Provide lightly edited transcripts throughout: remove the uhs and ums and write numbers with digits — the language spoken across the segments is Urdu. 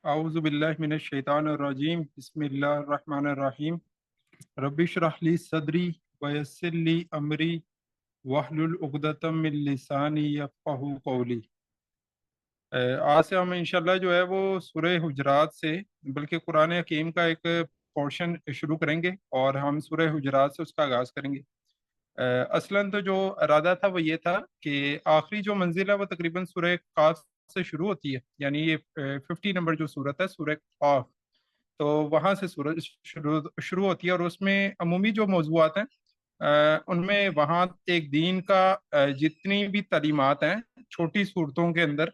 اعوذ باللہ من الشیطان الرجیم بسم اللہ الرحمن الرحیم رب اشرح لی صدری ویسر لی امری واحلل عقدۃ من لسانی یفقہوا قولی۔ آج سے ہم انشاءاللہ جو ہے وہ سورہ حجرات سے بلکہ قرآن حکیم کا ایک پورشن شروع کریں گے اور ہم سورہ حجرات سے اس کا آغاز کریں گے۔ اصلاً تو جو ارادہ تھا وہ یہ تھا کہ آخری جو منزل ہے وہ تقریباً سورہ قاف سے شروع ہوتی ہے، یعنی یہ 50 نمبر جو صورت ہے سورہ قاف، تو وہاں سے سورج شروع ہوتی ہے اور اس میں عمومی جو موضوعات ہیں ان میں وہاں ایک دین کا جتنی بھی تعلیمات ہیں چھوٹی صورتوں کے اندر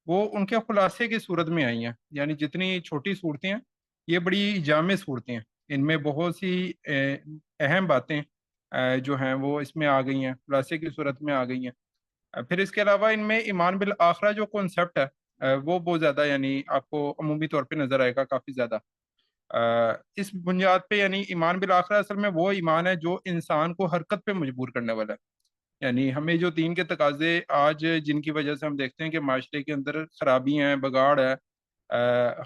وہ ان کے خلاصے کی صورت میں آئی ہیں، یعنی جتنی چھوٹی صورتیں ہیں یہ بڑی جامع صورتیں ہیں، ان میں بہت سی اہم باتیں جو ہیں وہ اس میں آ گئی ہیں، خلاصے کی صورت میں آ گئی ہیں۔ پھر اس کے علاوہ ان میں ایمان بالآخرہ جو کانسیپٹ ہے وہ بہت زیادہ یعنی آپ کو عمومی طور پہ نظر آئے گا کافی زیادہ۔ اس بنیاد پہ یعنی ایمان بالآخرہ اصل میں وہ ایمان ہے جو انسان کو حرکت پہ مجبور کرنے والا ہے، یعنی ہمیں جو دین کے تقاضے آج جن کی وجہ سے ہم دیکھتے ہیں کہ معاشرے کے اندر خرابی ہیں، بگاڑ ہے،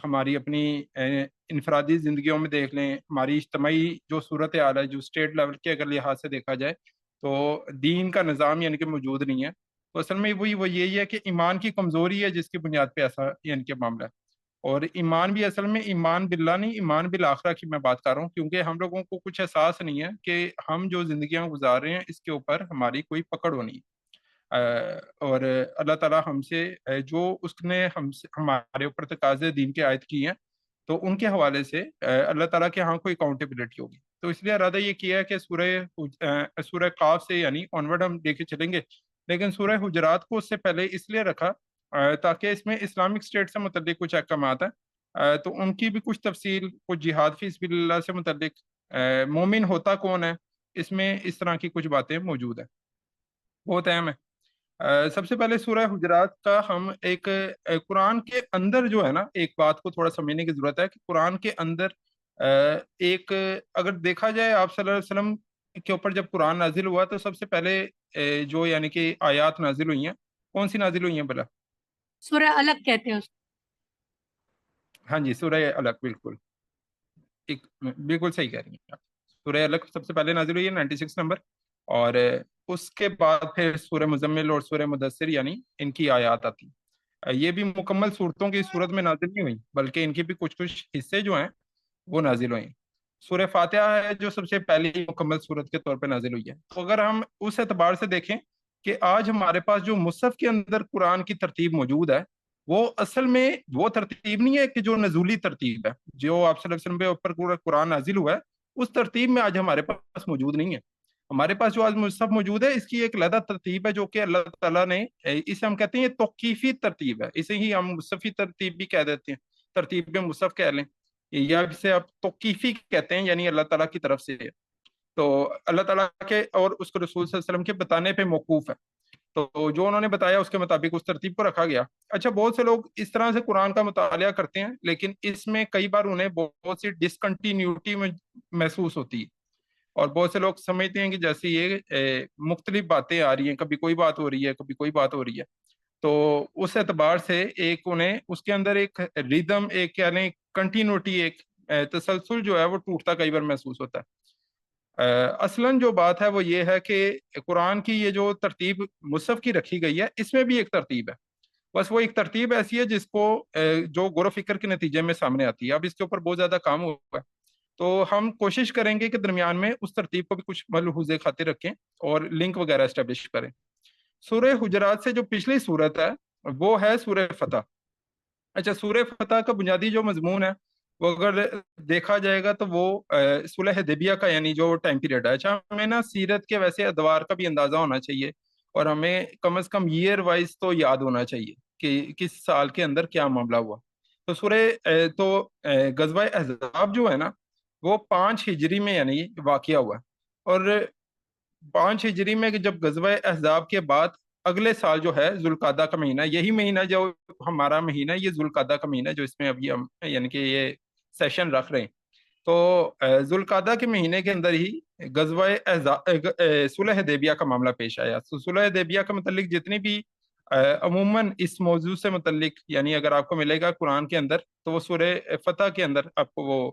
ہماری اپنی انفرادی زندگیوں میں دیکھ لیں، ہماری اجتماعی جو صورت حال ہے جو اسٹیٹ لیول کے اگر لحاظ سے دیکھا جائے تو دین کا نظام یعنی کہ موجود نہیں ہے، تو اصل میں وہ یہی ہے کہ ایمان کی کمزوری ہے جس کی بنیاد پہ ایسا یعنی کہ معاملہ ہے۔ اور ایمان بھی اصل میں ایمان باللہ نہیں، ایمان بالآخرہ کی میں بات کر رہا ہوں، کیونکہ ہم لوگوں کو کچھ احساس نہیں ہے کہ ہم جو زندگیاں گزار رہے ہیں اس کے اوپر ہماری کوئی پکڑ ہونی ہے۔ اور اللہ تعالیٰ ہم سے جو اس نے ہمارے اوپر تقاضے دین کے عائد کی ہیں تو ان کے حوالے سے اللہ تعالیٰ کے ہاں کوئی اکاؤنٹیبلٹی ہوگی، تو اس لیے ارادہ یہ کیا ہے کہ سورہ قاف سے یعنی آنورڈ ہم لے کے چلیں گے، لیکن سورہ حجرات کو اس سے پہلے اس لیے رکھا تاکہ اس میں اسلامک اسٹیٹ سے متعلق کچھ احکامات ہیں تو ان کی بھی کچھ تفصیل، کچھ جہاد فی سبیل اللہ سے متعلق، مومن ہوتا کون ہے، اس میں اس طرح کی کچھ باتیں موجود ہیں، بہت اہم ہے۔ سب سے پہلے سورہ حجرات کا ہم ایک قرآن کے اندر جو ہے نا ایک بات کو تھوڑا سمجھنے کی ضرورت ہے کہ قرآن کے اندر ایک اگر دیکھا جائے آپ صلی اللہ علیہ وسلم کے اوپر جب قرآن نازل ہوا تو سب سے پہلے جو یعنی کہ آیات نازل ہوئی ہیں کون سی نازل ہوئی ہیں بلا؟ سورہ الگ کہتے ہیں اس ہاں جی، سورہ الگ، بالکل بالکل صحیح کہہ رہی ہیں آپ۔ سورہ الگ سب سے پہلے نازل ہوئی ہے 96 نمبر، اور اس کے بعد پھر سورہ مزمل اور سورہ مدثر یعنی ان کی آیات آتی ہیں۔ یہ بھی مکمل صورتوں کی صورت میں نازل نہیں ہوئی بلکہ ان کے بھی کچھ کچھ حصے جو ہیں وہ نازل ہوئے ہیں۔ سورہ فاتحہ ہے جو سب سے پہلی مکمل صورت کے طور پہ نازل ہوئی ہے، تو اگر ہم اس اعتبار سے دیکھیں کہ آج ہمارے پاس جو مصحف کے اندر قرآن کی ترتیب موجود ہے وہ اصل میں وہ ترتیب نہیں ہے کہ جو نزولی ترتیب ہے جو آپ صلی اللہ علیہ وسلم کے اوپر قرآن نازل ہوا ہے اس ترتیب میں آج ہمارے پاس موجود نہیں ہے۔ ہمارے پاس جو آج مصحف موجود ہے اس کی ایک علیحدہ ترتیب ہے جو کہ اللہ تعالیٰ نے اسے ہم کہتے ہیں یہ توقیفی ترتیب ہے، اسے ہی ہم مصحفی ترتیب بھی کہہ دیتے ہیں، ترتیب میں مصحف کہہ لیں یا اسے آپ توقیفی کہتے ہیں، یعنی اللہ تعالیٰ کی طرف سے ہے، تو اللہ تعالیٰ کے اور اس کو رسول صلی اللہ علیہ وسلم کے بتانے پہ موقوف ہے، تو جو انہوں نے بتایا اس کے مطابق اس ترتیب کو رکھا گیا۔ اچھا، بہت سے لوگ اس طرح سے قرآن کا مطالعہ کرتے ہیں لیکن اس میں کئی بار انہیں بہت سی ڈسکنٹینیوٹی محسوس ہوتی ہے، اور بہت سے لوگ سمجھتے ہیں کہ جیسے یہ مختلف باتیں آ رہی ہیں، کبھی کوئی بات ہو رہی ہے کبھی کوئی بات ہو رہی ہے، تو اس اعتبار سے ایک انہیں اس کے اندر ایک ریدم، ایک یعنی کنٹینیوٹی، ایک تسلسل جو ہے وہ ٹوٹتا کئی بار محسوس ہوتا ہے۔ اصلاً جو بات ہے وہ یہ ہے کہ قرآن کی یہ جو ترتیب مصحف کی رکھی گئی ہے اس میں بھی ایک ترتیب ہے، بس وہ ایک ترتیب ایسی ہے جس کو جو غور و فکر کے نتیجے میں سامنے آتی ہے، اب اس کے اوپر بہت زیادہ کام ہوا ہے تو ہم کوشش کریں گے کہ درمیان میں اس ترتیب کو بھی کچھ ملحوظے خاطر رکھیں اور لنک وغیرہ اسٹیبلش کریں۔ سورہ حجرات سے جو پچھلی صورت ہے وہ ہے سورہ فتح۔ اچھا، سورہ فتح کا بنیادی جو مضمون ہے وہ اگر دیکھا جائے گا تو وہ صلح حدیبیہ کا یعنی جو ٹائم پیریڈ ہے۔ اچھا، ہمیں نا سیرت کے ویسے ادوار کا بھی اندازہ ہونا چاہیے اور ہمیں کم از کم ایئر وائز تو یاد ہونا چاہیے کہ کس سال کے اندر کیا معاملہ ہوا۔ تو غزوہ احزاب جو ہے نا وہ 5 ہجری میں یعنی واقعہ ہوا ہے، اور 5 ہجری میں جب غزوہ احزاب کے بعد اگلے سال جو ہے ذوالقعدہ کا مہینہ، یہی مہینہ جو ہمارا مہینہ یہ ذوالقعدہ کا مہینہ جو اس میں ابھی ہم یعنی کہ یہ سیشن رکھ رہے ہیں، تو ذوالقعدہ کے مہینے کے اندر ہی غزوہ صلح حدیبیہ کا معاملہ پیش آیا۔ صلح حدیبیہ کے متعلق جتنی بھی عموماً اس موضوع سے متعلق یعنی اگر آپ کو ملے گا قرآن کے اندر تو وہ سورہ فتح کے اندر آپ کو وہ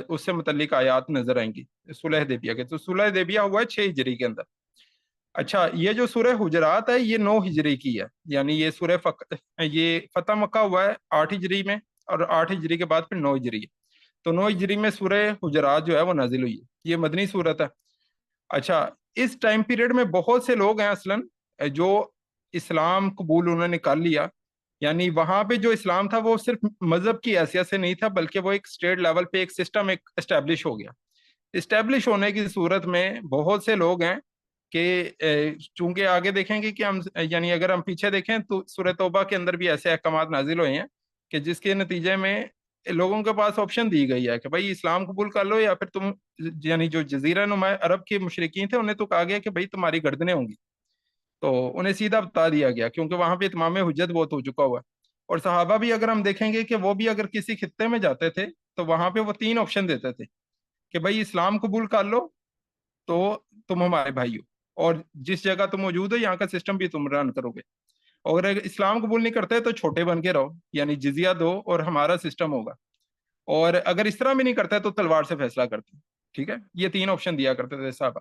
اس سے متعلق آیات نظر آئیں گی صلح حدیبیہ کے. تو صلح حدیبیہ ہوا ہے 6 ہجری کے اندر. اچھا یہ جو سورہ حجرات ہے یہ 9 ہجری کی ہے. یعنی یہ فتح مکہ ہوا ہے 8 ہجری میں اور 8 ہجری کے بعد پھر 9 ہجری ہے. تو 9 ہجری میں سورہ حجرات جو ہے وہ نازل ہوئی ہے. یہ مدنی صورت ہے. اچھا اس ٹائم پیریڈ میں بہت سے لوگ ہیں اصلاً جو اسلام قبول انہوں نے کر لیا. یعنی وہاں پہ جو اسلام تھا وہ صرف مذہب کی حیثیت سے نہیں تھا بلکہ وہ ایک اسٹیٹ لیول پہ ایک سسٹم ایک اسٹیبلش ہو گیا. اسٹیبلش ہونے کی صورت میں بہت سے لوگ ہیں کہ چونکہ آگے دیکھیں گے کہ ہم یعنی اگر ہم پیچھے دیکھیں تو سورہ توبہ کے اندر بھی ایسے احکامات نازل ہوئے ہیں کہ جس کے نتیجے میں لوگوں کے پاس آپشن دی گئی ہے کہ بھائی اسلام قبول کر لو یا پھر تم یعنی جو جزیرہ نما عرب کے مشرکین تھے انہیں تو کہا گیا کہ بھائی تمہاری گردنیں ہوں گی. تو انہیں سیدھا بتا دیا گیا کیونکہ وہاں پہ اتمام حجت بہت ہو چکا ہوا ہے. اور صحابہ بھی اگر ہم دیکھیں گے کہ وہ بھی اگر کسی خطے میں جاتے تھے تو وہاں پہ وہ 3 آپشن دیتے تھے کہ بھائی اسلام قبول کر لو تو تم ہمارے بھائی ہو اور جس جگہ تم موجود ہو یہاں کا سسٹم بھی تم رن کرو گے. اور اگر اسلام قبول نہیں کرتے تو چھوٹے بن کے رہو یعنی جزیہ دو اور ہمارا سسٹم ہوگا. اور اگر اس طرح بھی نہیں کرتا تو تلوار سے فیصلہ کرتے. ٹھیک ہے یہ 3 آپشن دیا کرتے تھے صحابہ.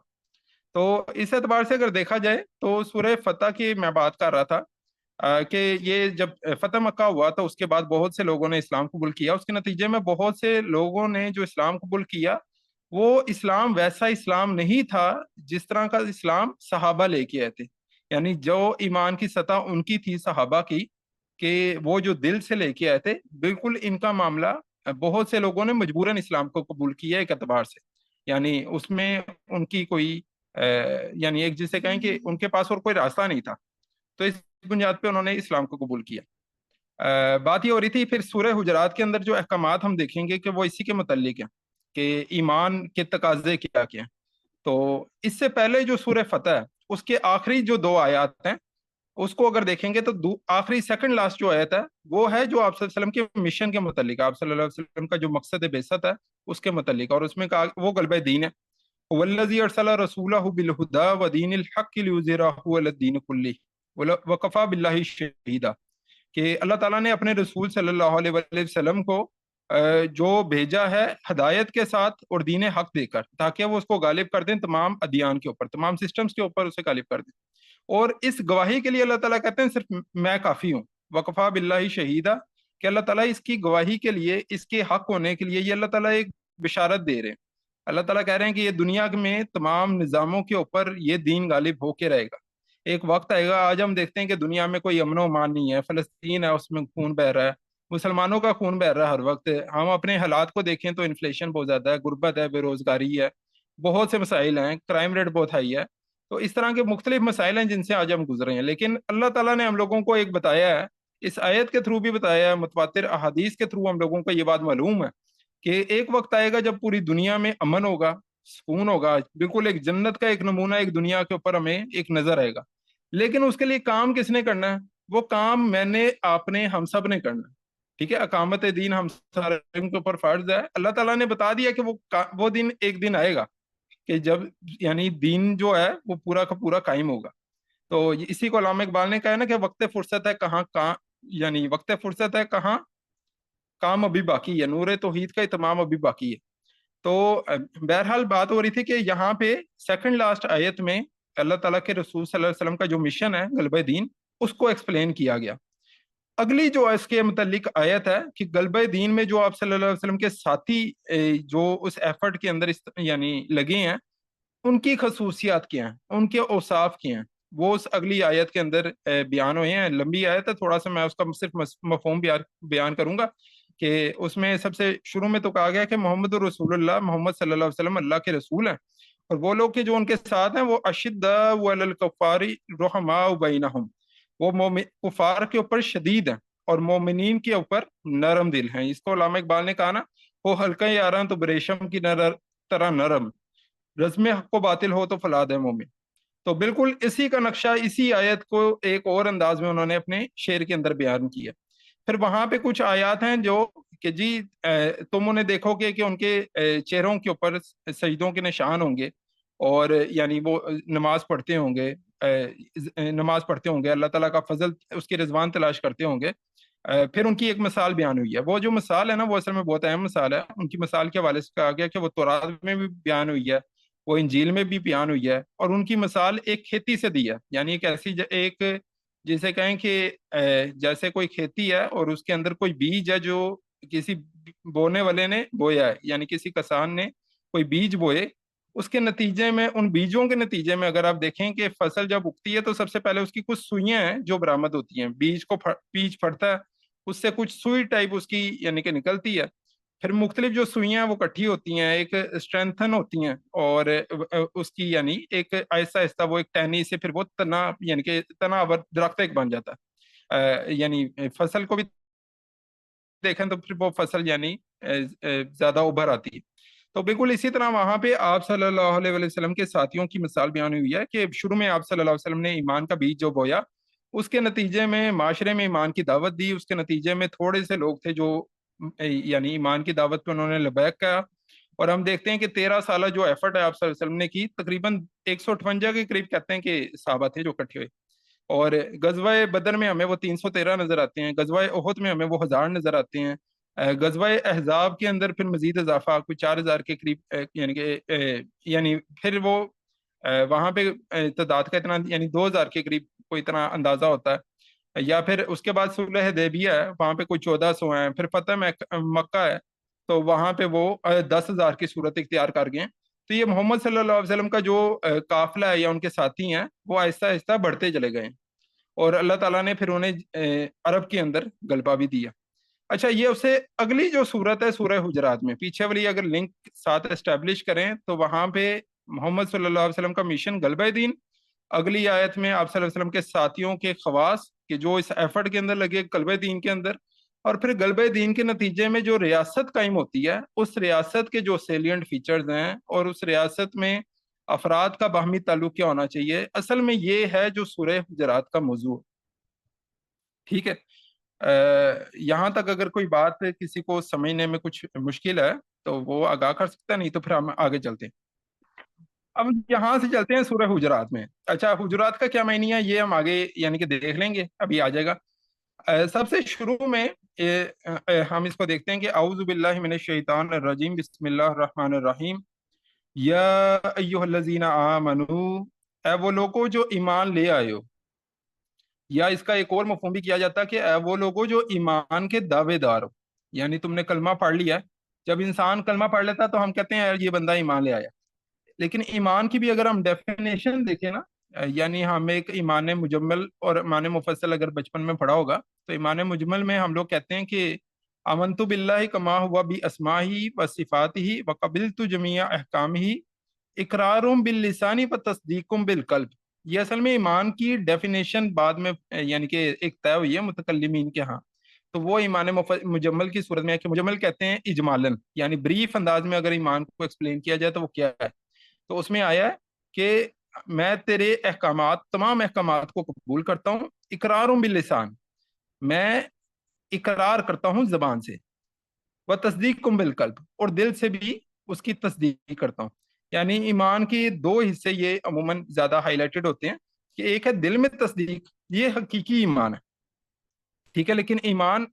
تو اس اعتبار سے اگر دیکھا جائے تو سورہ فتح کی میں بات کر رہا تھا کہ یہ جب فتح مکہ ہوا تو اس کے بعد بہت سے لوگوں نے اسلام قبول کیا. اس کے نتیجے میں بہت سے لوگوں نے جو اسلام قبول کیا وہ اسلام ویسا اسلام نہیں تھا جس طرح کا اسلام صحابہ لے کے آئے تھے. یعنی جو ایمان کی سطح ان کی تھی صحابہ کی کہ وہ جو دل سے لے کے آئے تھے بالکل ان کا معاملہ بہت سے لوگوں نے مجبوراً اسلام کو قبول کیا ایک اعتبار سے. یعنی اس میں ان کی کوئی یعنی ایک جسے کہیں کہ ان کے پاس اور کوئی راستہ نہیں تھا تو اس بنیاد پہ انہوں نے اسلام کو قبول کیا. بات یہ ہو رہی تھی پھر سورہ حجرات کے اندر جو احکامات ہم دیکھیں گے کہ وہ اسی کے متعلق ہیں کہ ایمان کے تقاضے کیا کیا ہیں. تو اس سے پہلے جو سورہ فتح ہے اس کے آخری جو 2 آیات ہیں اس کو اگر دیکھیں گے تو آخری سیکنڈ لاسٹ جو آیت ہے وہ ہے جو آپ صلی اللہ علیہ وسلم کے مشن کے متعلق آپ صلی اللہ علیہ وسلم کا جو مقصد بعثت ہے اس کے متعلق. اور اس میں کہا وہ غلبہ دین ہے. والذی ارسل رسولہ بالہدی ودین الحق لیظہرہ علی الدین کلہ وکفی باللہ شہیدا کہ اللہ تعالیٰ نے اپنے رسول صلی اللہ علیہ وسلم کو جو بھیجا ہے ہدایت کے ساتھ اور دین حق دے کر تاکہ وہ اس کو غالب کر دیں تمام ادیان کے اوپر تمام سسٹمز کے اوپر اسے غالب کر دیں. اور اس گواہی کے لیے اللہ تعالیٰ کہتے ہیں صرف میں کافی ہوں. وکفی باللہ شہیدا کہ اللہ تعالیٰ اس کی گواہی کے لیے اس کے حق ہونے کے لیے یہ اللہ تعالیٰ ایک بشارت دے رہے ہیں. اللہ تعالیٰ کہہ رہے ہیں کہ یہ دنیا میں تمام نظاموں کے اوپر یہ دین غالب ہو کے رہے گا. ایک وقت آئے گا آج ہم دیکھتے ہیں کہ دنیا میں کوئی امن و امان نہیں ہے. فلسطین ہے اس میں خون بہ رہا ہے مسلمانوں کا خون بہ رہا ہے ہر وقت. ہم اپنے حالات کو دیکھیں تو انفلیشن بہت زیادہ ہے غربت ہے بے روزگاری ہے بہت سے مسائل ہیں کرائم ریٹ بہت ہائی ہے. تو اس طرح کے مختلف مسائل ہیں جن سے آج ہم گزرے ہیں. لیکن اللہ تعالیٰ نے ہم لوگوں کو ایک بتایا ہے اس آیت کے تھرو بھی بتایا ہے متواتر احادیث کے تھرو ہم لوگوں کو یہ بات معلوم ہے کہ ایک وقت آئے گا جب پوری دنیا میں امن ہوگا سکون ہوگا بالکل ایک جنت کا ایک نمونہ ایک دنیا کے اوپر ہمیں ایک نظر آئے گا. لیکن اس کے لیے کام کس نے کرنا ہے وہ کام میں نے آپ نے ہم سب نے کرنا ہے. ٹھیک ہے اقامت دین ہم سارے کے اوپر فرض ہے. اللہ تعالیٰ نے بتا دیا کہ وہ دن ایک دن آئے گا کہ جب یعنی دین جو ہے وہ پورا کا پورا قائم ہوگا. تو اسی کو علامہ اقبال نے کہا ہے نا کہ وقت فرصت ہے کہاں یعنی وقت فرصت ہے کہاں کام ابھی باقی ہے نور توحید کا اتمام ابھی باقی ہے. تو بہرحال بات ہو رہی تھی کہ یہاں پہ سیکنڈ لاسٹ آیت میں اللہ تعالیٰ کے رسول صلی اللہ علیہ وسلم کا جو مشن ہے غلبہ دین اس کو ایکسپلین کیا گیا. اگلی جو اس کے متعلق آیت ہے کہ غلبہ دین میں جو آپ صلی اللہ علیہ وسلم کے ساتھی جو اس ایفرٹ کے اندر یعنی لگے ہیں ان کی خصوصیات کیا ہیں ان کے اوصاف کیا ہیں وہ اس اگلی آیت کے اندر بیان ہوئے ہیں. لمبی آیت ہے تھوڑا سا میں اس کا صرف مفہوم بیان کروں گا کہ اس میں سب سے شروع میں تو کہا گیا کہ محمد رسول اللہ محمد صلی اللہ علیہ وسلم اللہ کے رسول ہیں اور وہ لوگ کہ جو ان کے ساتھ ہیں وہ اشداء علی الکفار رحماء بینہم وہ کفار کے اوپر شدید ہیں اور مومنین کے اوپر نرم دل ہیں. اس کو علامہ اقبال نے کہا نا وہ ہلکا یاراں تو بریشم کی طرح نرم رزم حق و باطل ہو تو فلاد ہے مومن. تو بالکل اسی کا نقشہ اسی آیت کو ایک اور انداز میں انہوں نے اپنے شعر کے اندر بیان کیا. پھر وہاں پہ کچھ آیات ہیں جو کہ جی تم انہیں دیکھو گے کہ ان کے چہروں کے اوپر سجدوں کے نشان ہوں گے اور یعنی وہ نماز پڑھتے ہوں گے نماز پڑھتے ہوں گے، اللہ تعالیٰ کا فضل، اس کی رضوان تلاش کرتے ہوں گے، پھر ان کی ایک مثال بیان ہوئی ہے. وہ جو مثال ہے نا، وہ اصل میں بہت اہم مثال ہے. ان کی مثال کے حوالے سے کہا گیا کہ وہ تورات میں بھی بیان ہوئی ہے، وہ انجیل میں بھی بیان ہوئی ہے، اور ان کی مثال ایک کھیتی سے دی ہے. یعنی ایک ایسی ایک جسے کہیں کہ جیسے کوئی کھیتی ہے اور اس کے اندر کوئی بیج ہے جو کسی بونے والے نے بویا ہے، یعنی کسی کسان نے کوئی بیج بوئے. اس کے نتیجے میں، ان بیجوں کے نتیجے میں اگر آپ دیکھیں کہ فصل جب اگتی ہے تو سب سے پہلے اس کی کچھ سوئیاں ہیں جو برآمد ہوتی ہیں. بیج پھڑتا ہے، اس سے کچھ سوئی ٹائپ اس کی یعنی کہ نکلتی ہے. پھر مختلف جو سوئیاں وہ کٹھی ہوتی ہیں، ایک اسٹرینتھن ہوتی ہیں، اور اس کی یعنی ایک آہستہ آہستہ وہ ایک ٹہنی سے پھر وہ تنا یعنی کہ تنا درخت ایک بن جاتا ہے. یعنی فصل کو بھی دیکھیں تو پھر وہ فصل یعنی زیادہ ابھر آتی ہے. تو بالکل اسی طرح وہاں پہ آپ صلی اللہ علیہ وسلم کے ساتھیوں کی مثال بیان ہوئی ہے کہ شروع میں آپ صلی اللہ علیہ وسلم نے ایمان کا بیج جو بویا، اس کے نتیجے میں معاشرے میں ایمان کی دعوت دی. اس کے نتیجے میں تھوڑے سے لوگ تھے جو یعنی ایمان کی دعوت پہ انہوں نے لبیک کہا. اور ہم دیکھتے ہیں کہ 13 سالہ جو ایفرٹ ہے آپ صلی اللہ علیہ وسلم نے کی، تقریباً 158 کے قریب کہتے ہیں کہ صحابہ تھے جو اکٹھے ہوئے. اور غزوہ بدر میں ہمیں وہ 313 نظر آتے ہیں، غزوہ احد میں ہمیں وہ 1000 نظر آتے ہیں، غزوہ احزاب کے اندر پھر مزید اضافہ کوئی 4000 کے قریب یعنی کہ یعنی پھر وہ وہاں پہ تعداد کا اتنا یعنی 2000 کے قریب کوئی اتنا اندازہ ہوتا ہے. یا پھر اس کے بعد صلح حدیبیہ ہے، وہاں پہ کوئی 1400 ہیں. پھر فتح مکہ ہے تو وہاں پہ وہ 10,000 کی صورت اختیار کر گئے. تو یہ محمد صلی اللہ علیہ وسلم کا جو قافلہ ہے یا ان کے ساتھی ہیں وہ آہستہ آہستہ بڑھتے چلے گئے، اور اللہ تعالیٰ نے پھر انہیں عرب کے اندر غلبہ بھی دیا. اچھا، یہ اسے اگلی جو صورت ہے سورہ حجرات میں، پیچھے والی اگر لنک ساتھ اسٹیبلش کریں تو وہاں پہ محمد صلی اللہ علیہ وسلم کا مشن غلبہ دین. اگلی آیت میں آپ صلی اللہ علیہ وسلم کے ساتھیوں کے خواص کہ جو اس ایفرٹ کے اندر لگے غلبہ دین کے اندر، اور پھر غلبہ دین کے نتیجے میں جو ریاست قائم ہوتی ہے اس ریاست کے جو سیلینٹ فیچرز ہیں، اور اس ریاست میں افراد کا باہمی تعلق کیا ہونا چاہیے. اصل میں یہ ہے جو سورہ حجرات کا موضوع. ٹھیک ہے، یہاں تک اگر کوئی بات کسی کو سمجھنے میں کچھ مشکل ہے تو وہ آگاہ کر سکتا ہے، نہیں تو پھر ہم آگے چلتے ہیں. اب یہاں سے چلتے ہیں سورہ حجرات میں. اچھا، حجرات کا کیا معنی ہے یہ ہم آگے یعنی کہ دیکھ لیں گے، ابھی آ جائے گا. سب سے شروع میں ہم اس کو دیکھتے ہیں کہ اعوذ باللہ من الشیطان الرجیم، بسم اللہ الرحمن الرحیم. یا ایھا الذین آمنو، اے وہ لوگوں جو ایمان لے آئے ہو. یا اس کا ایک اور مفہوم بھی کیا جاتا ہے کہ اے وہ لوگوں جو ایمان کے دعوے دار ہو. یعنی تم نے کلمہ پڑھ لیا ہے. جب انسان کلمہ پڑھ لیتا تو ہم کہتے ہیں یار یہ بندہ ایمان لے آیا. لیکن ایمان کی بھی اگر ہم ڈیفینیشن دیکھیں نا، یعنی ہم ایک ایمان مجمل اور ایمان مفصل اگر بچپن میں پڑھا ہوگا تو ایمان مجمل میں ہم لوگ کہتے ہیں کہ آمنت باللہ کما ہوا باسماءہ و صفاتہ وقبلت جمیع احکامہ اقرار باللسان و تصدیق بالقلب. یہ اصل میں ایمان کی ڈیفینیشن بعد میں یعنی کہ ایک طے ہوئی ہے متکلمین کے ہاں. تو وہ ایمان مجمل کی صورت میں ہے کہ مجمل کہتے ہیں اجمالاً، یعنی بریف انداز میں اگر ایمان کو ایکسپلین کیا جائے تو وہ کیا ہے. تو اس میں آیا ہے کہ میں تیرے احکامات، تمام احکامات کو قبول کرتا ہوں. اقرار باللسان، میں اقرار کرتا ہوں زبان سے. وہ تصدیق بالقلب، اور دل سے بھی اس کی تصدیق کرتا ہوں. یعنی ایمان کی دو حصے یہ عموماً زیادہ ہائی لائٹڈ ہوتے ہیں کہ ایک ہے دل میں تصدیق، یہ حقیقی ایمان ہے. ٹھیک ہے، لیکن ایمان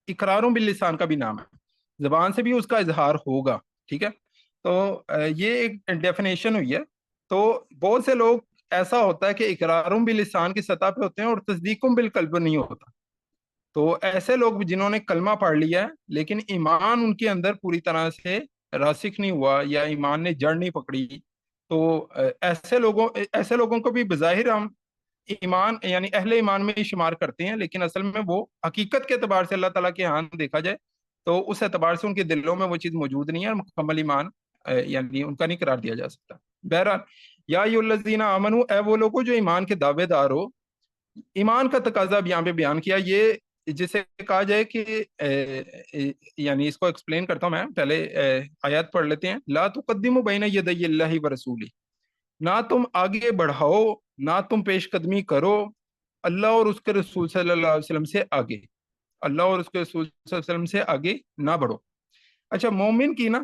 اقرار باللسان کا بھی نام ہے، زبان سے بھی اس کا اظہار ہوگا. ٹھیک ہے، تو یہ ایک ڈیفینیشن ہوئی ہے. تو بہت سے لوگ ایسا ہوتا ہے کہ اقرار باللسان کی سطح پہ ہوتے ہیں اور تصدیق بالقلب نہیں ہوتا. تو ایسے لوگ جنہوں نے کلمہ پڑھ لیا ہے لیکن ایمان ان کے اندر پوری طرح سے راسخ نہیں ہوا یا ایمان نے جڑ نہیں پکڑی، تو ایسے لوگوں کو بھی بظاہر ہم ایمان یعنی اہل ایمان میں ہی شمار کرتے ہیں، لیکن اصل میں وہ حقیقت کے اعتبار سے اللہ تعالیٰ کے ہاں دیکھا جائے تو اس اعتبار سے ان کے دلوں میں وہ چیز موجود نہیں ہے، اور مکمل ایمان یعنی ان کا نہیں قرار دیا جا سکتا. بہرحال، یا ایھا الذین آمنو، اے وہ لوگوں جو ایمان کے دعوے دار ہو. ایمان کا تقاضا اب یہاں پہ بیان کیا، یہ جسے کہا جائے کہ یعنی اس کو ایکسپلین کرتا ہوں میں. پہلے آیات پڑھ لیتے ہیں. لا تقدموا بین یدی اللہ ورسولہ، نہ تم آگے بڑھاؤ، نہ تم پیش قدمی کرو اللہ اور اس کے رسول صلی اللہ علیہ وسلم سے آگے. اللہ اور اس کے رسول صلی اللہ علیہ وسلم سے آگے نہ بڑھو. اچھا، مومن کی نا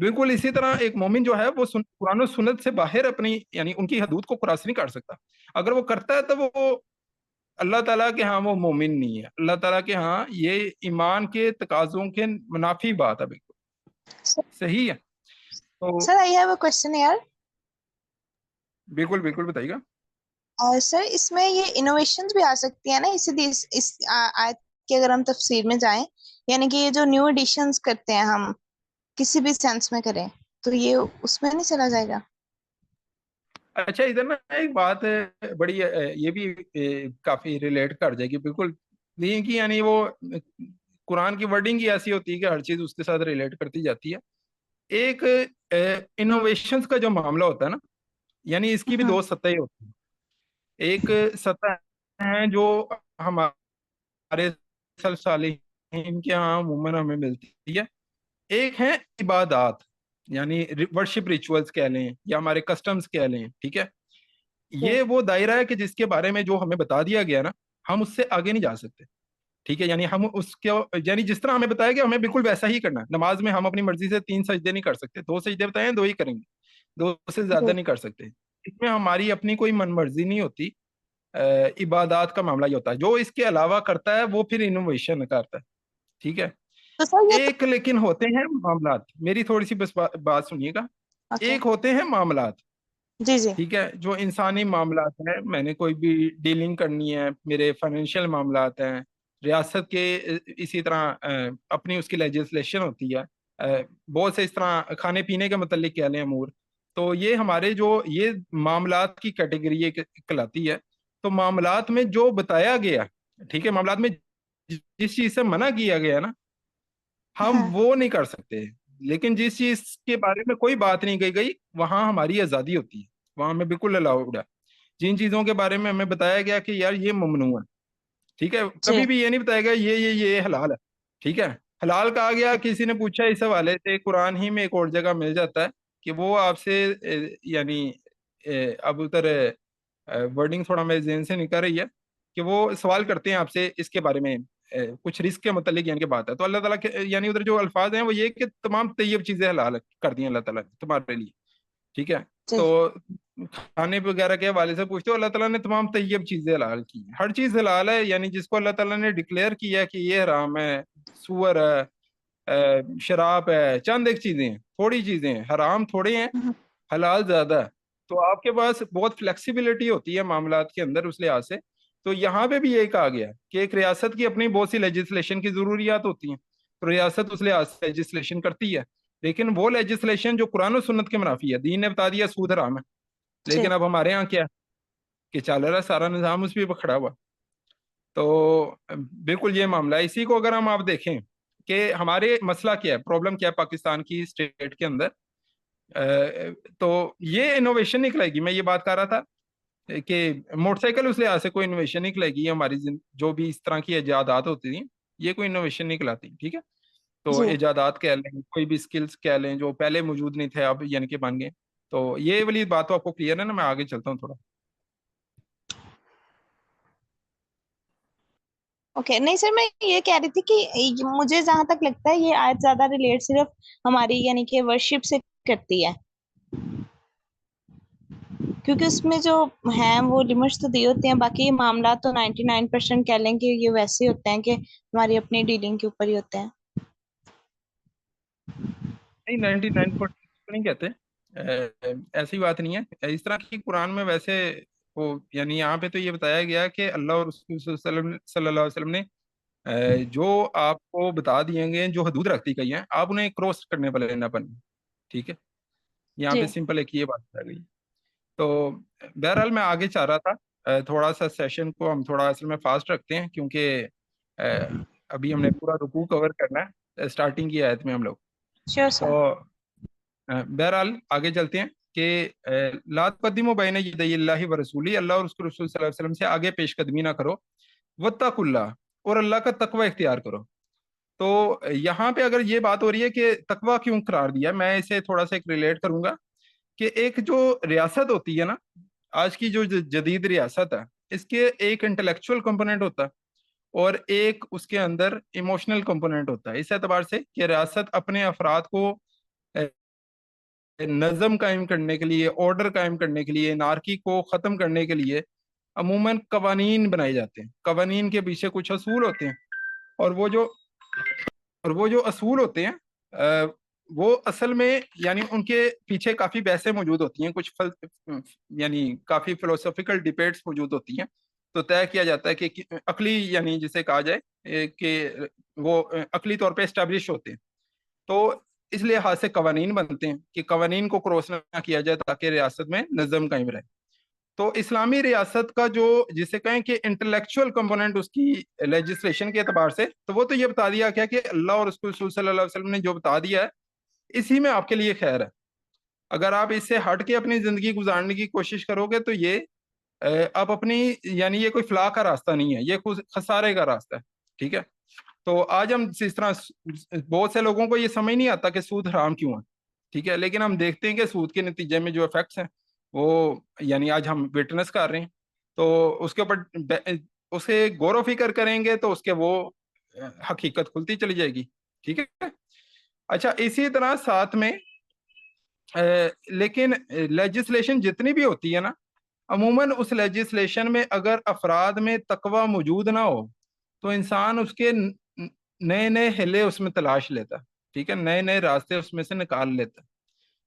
بالکل اسی طرح ایک مومن جو ہے وہ قرآن و سنت سے باہر اپنی یعنی ان کی حدود کو کراس نہیں کر سکتا. اگر وہ کرتا ہے تو وہ اللہ تعالیٰ کے ہاں وہ مومن نہیں ہے. اللہ تعالیٰ کے ہاں یہ ایمان کے تقاضوں کے منافی بات ہے. بالکل صحیح ہے. تو سر آئی ہیو اے کوشچن یار. بالکل بالکل بتائیے گا. سر اس میں یہ انوویشنز بھی آ سکتی ہیں نا اس آیت کی اگر ہم تفسیر میں جائیں، یعنی کہ یہ جو نیو ایڈیشنز کرتے ہیں ہم کسی بھی سینس میں کریں تو یہ اس میں نہیں چلا جائے گا؟ اچھا ادھر نا ایک بات بڑی یہ بھی کافی ریلیٹ کر جائے گی. بالکل نہیں کہ یعنی وہ قرآن کی ورڈنگ ہی ایسی ہوتی ہے کہ ہر چیز اس کے ساتھ ریلیٹ کرتی جاتی ہے. ایک انوویشنز کا جو معاملہ ہوتا ہے نا، یعنی اس کی بھی دو سطحیں ہوتی ہیں. ایک سطح ہے جو ہمارے سلف صالحین کے ہاں عموماً ہمیں ملتی ہے. ایک ہے عبادات، یعنی ورشپ ریچولز کہہ لیں یا ہمارے کسٹمز کہہ لیں. ٹھیک ہے، یہ وہ دائرہ ہے کہ جس کے بارے میں جو ہمیں بتا دیا گیا نا، ہم اس سے آگے نہیں جا سکتے. ٹھیک ہے، یعنی ہم اس کے یعنی جس طرح ہمیں بتایا گیا ہمیں بالکل ویسا ہی کرنا ہے. نماز میں ہم اپنی مرضی سے 3 سجدے نہیں کر سکتے. 2 سجدے بتائے ہیں 2 ہی کریں گے، 2 سے زیادہ نہیں کر سکتے. اس میں ہماری اپنی کوئی من مرضی نہیں ہوتی. عبادات کا معاملہ یہ ہوتا ہے جو اس کے علاوہ کرتا ہے وہ پھر انوویشن کرتا ہے. ٹھیک ہے. تو سر یہ ایک لیکن ہوتے ہیں معاملات، میری تھوڑی سی بس بات سنیے گا. ایک ہوتے ہیں معاملات. جی جی ٹھیک ہے، جو انسانی معاملات ہیں، میں نے کوئی بھی ڈیلنگ کرنی ہے، میرے فائنینشیل معاملات ہیں، ریاست کے اسی طرح اپنی اس کی لیجسلیشن ہوتی ہے، بہت سے اس طرح کھانے پینے کے متعلق کہہ لیں امور. تو یہ ہمارے جو یہ معاملات کی کیٹیگری کہلاتی ہے. تو معاملات میں جو بتایا گیا، ٹھیک ہے، معاملات میں جس چیز سے منع کیا گیا نا، ہم وہ نہیں کر سکتے. لیکن جس چیز کے بارے میں کوئی بات نہیں کہی گئی وہاں ہماری آزادی ہوتی ہے، وہاں ہمیں بالکل الاؤڈ ہے. جن چیزوں کے بارے میں ہمیں بتایا گیا کہ یار یہ ممنوع ہے، ٹھیک ہے، کبھی بھی یہ نہیں بتایا گیا یہ حلال ہے. ٹھیک ہے، حلال کہا گیا. کسی نے پوچھا اس حوالے سے، قرآن ہی میں ایک اور جگہ مل جاتا ہے کہ وہ آپ سے یعنی اب ادھر ورڈنگ تھوڑا میرے ذہن سے نکل رہی ہے کہ وہ سوال کرتے ہیں آپ سے اس کے بارے میں کچھ رزق کے متعلق یعنی کہ بات ہے. تو اللہ تعالیٰ کے یعنی ادھر جو الفاظ ہیں وہ یہ کہ تمام طیب چیزیں حلال کر دی ہیں اللہ تعالیٰ نے تمہارے لیے. ٹھیک ہے، تو کھانے وغیرہ کے حوالے سے پوچھتے ہو، اللہ تعالیٰ نے تمام طیب چیزیں حلال کی ہیں. ہر چیز حلال ہے، یعنی جس کو اللہ تعالیٰ نے ڈکلیئر کیا کہ یہ حرام ہے، سور ہے، شراب ہے، چند ایک چیزیں ہیں، تھوڑی چیزیں ہیں، حرام تھوڑے ہیں، حلال زیادہ ہے. تو آپ کے پاس بہت فلیکسیبلٹی ہوتی ہے معاملات کے اندر اس لحاظ سے. تو یہاں پہ بھی یہی کہا گیا کہ ایک ریاست کی اپنی بہت سی لیجسلیشن کی ضروریات ہوتی ہیں. تو ریاست اس لحاظ سے لیجسلیشن کرتی ہے، لیکن وہ لیجسلیشن جو قرآن و سنت کے منافی ہے. دین نے بتا دیا سود حرام ہے، لیکن اب ہمارے ہاں کیا کہ چل رہا ہے سارا نظام اس پہ کھڑا ہوا. تو بالکل یہ معاملہ ہے. اسی کو اگر ہم آپ دیکھیں کہ ہمارے مسئلہ کیا ہے، پرابلم کیا ہے پاکستان کی اسٹیٹ کے اندر، تو یہ انوویشن نکلے گی. میں یہ بات کر رہا تھا کہ موٹر سائیکل اس لحاظ سے کوئی انوویشن نکلے گی. ہماری جو بھی اس طرح کی ایجادات ہوتی تھیں یہ کوئی انوویشن نکلاتی. ٹھیک ہے، تو ایجادات کہہ لیں، کوئی بھی سکلز کہہ لیں جو پہلے موجود نہیں تھے اب یعنی کہ بن گئے. تو یہ والی بات تو آپ کو کلیئر ہے نا. میں آگے چلتا ہوں تھوڑا. اوکے نہیں سر، میں یہ کہہ رہی تھی کہ مجھے جہاں تک لگتا ہے یہ آیت زیادہ ریلیٹ صرف ہماری یعنی کہ ورشپ سے کرتی ہے، کیونکہ اس میں جو ہیں وہ لمٹس تو دی ہوتی ہیں. باقی معاملات تو 99% کہہ لیں کہ یہ ویسے ہوتے ہیں کہ ہماری اپنی ڈیلنگ کے اوپر ہی ہوتے ہیں. نہیں 99% نہیں کہتے، ایسی بات نہیں ہے. اس طرح کی قرآن میں ویسے وہ یعنی یہاں پہ تو یہ بتایا گیا کہ اللہ اور رسول صلی اللہ علیہ وسلم نے جو آپ کو بتا دیے گے جو حدود رکھتی گئی ہیں آپ انہیں کراس کرنے والے نہ بنیں. ٹھیک ہے، یہاں پہ سمپل ایک یہ بات بتا گئی. تو بہرحال میں آگے چاہ رہا تھا تھوڑا سا سیشن کو ہم تھوڑا اصل میں فاسٹ رکھتے ہیں کیونکہ ابھی ہم نے پورا رکوع کور کرنا ہے اسٹارٹنگ کی آیت میں ہم لوگ. تو بہرحال آگے چلتے ہیں کہ لا تقدموا بین یدی اللہ و رسولی، اللہ اور اس کے رسول صلی اللہ علیہ وسلم سے آگے پیش قدمی نہ کرو. واتقوا اللہ، اور اللہ کا تقوی اختیار کرو. تو یہاں پہ اگر یہ بات ہو رہی ہے کہ تقوی کیوں قرار دیا، میں اسے تھوڑا سا ایک ریلیٹ کروں گا کہ ایک جو ریاست ہوتی ہے نا، آج کی جو جدید ریاست ہے، اس کے ایک انٹلیکچوئل کمپوننٹ ہوتا ہے اور ایک اس کے اندر ایموشنل کمپوننٹ ہوتا ہے. اس اعتبار سے کہ ریاست اپنے افراد کو نظم قائم کرنے کے لیے، آرڈر قائم کرنے کے لیے، نارکی کو ختم کرنے کے لیے عموماً قوانین بنائے جاتے ہیں. قوانین کے پیچھے کچھ اصول ہوتے ہیں، اور وہ جو اصول ہوتے ہیں وہ اصل میں یعنی ان کے پیچھے کافی بحثیں موجود ہوتی ہیں، کچھ یعنی کافی فلسفیکل ڈیبیٹس موجود ہوتی ہیں. تو طے کیا جاتا ہے کہ عقلی یعنی جسے کہا جائے کہ وہ عقلی طور پہ اسٹیبلش ہوتے ہیں. تو اس لیے لحاظ سے قوانین بنتے ہیں کہ قوانین کو کراس نہ کیا جائے تاکہ ریاست میں نظم قائم رہے. تو اسلامی ریاست کا جو جسے کہیں کہ انٹلیکچوئل کمپوننٹ اس کی لیجسلیشن کے اعتبار سے، تو وہ تو یہ بتا دیا گیا کہ اللہ اور اس کے رسول صلی اللہ علیہ وسلم نے جو بتا دیا ہے اسی میں آپ کے لیے خیر ہے. اگر آپ اس سے ہٹ کے اپنی زندگی گزارنے کی کوشش کرو گے تو یہ آپ اپنی یعنی یہ کوئی فلاح کا راستہ نہیں ہے، یہ خسارے کا راستہ ہے. ٹھیک ہے. تو آج ہم اس طرح بہت سے لوگوں کو یہ سمجھ نہیں آتا کہ سود حرام کیوں ہے. ٹھیک ہے. لیکن ہم دیکھتے ہیں کہ سود کے نتیجے میں جو افیکٹس ہیں وہ یعنی آج ہم وٹنس کر رہے ہیں. تو اس کے اوپر اسے غور و فکر کریں گے تو اس کے وہ حقیقت کھلتی چلی جائے گی. ٹھیک ہے. اچھا، اسی طرح ساتھ میں لیکن لیجسلیشن جتنی بھی ہوتی ہے نا، عموماً اس لیجسلیشن میں اگر افراد میں تقوی موجود نہ ہو تو انسان اس کے نئے نئے ہلے اس میں تلاش لیتا. ٹھیک ہے. نئے نئے راستے اس میں سے نکال لیتا.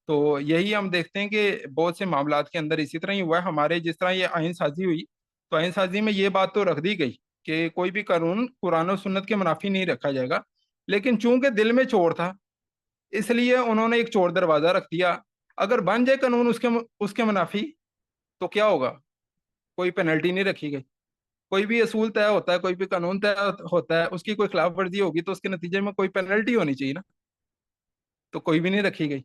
تو یہی ہم دیکھتے ہیں کہ بہت سے معاملات کے اندر اسی طرح ہی ہوا ہے. ہمارے جس طرح یہ آئین سازی ہوئی تو آئین سازی میں یہ بات تو رکھ دی گئی کہ کوئی بھی قانون قرآن و سنت کے منافی نہیں رکھا جائے گا، لیکن چونکہ دل میں چور تھا اس لیے انہوں نے ایک چور دروازہ رکھ دیا. اگر بن جائے قانون اس کے منافی تو کیا ہوگا؟ کوئی پینلٹی نہیں رکھی گئی. کوئی بھی اصول طے ہوتا ہے، کوئی بھی قانون طے ہوتا ہے، اس کی کوئی خلاف ورزی ہوگی تو اس کے نتیجے میں کوئی پینلٹی ہونی چاہیے نا، تو کوئی بھی نہیں رکھی گئی.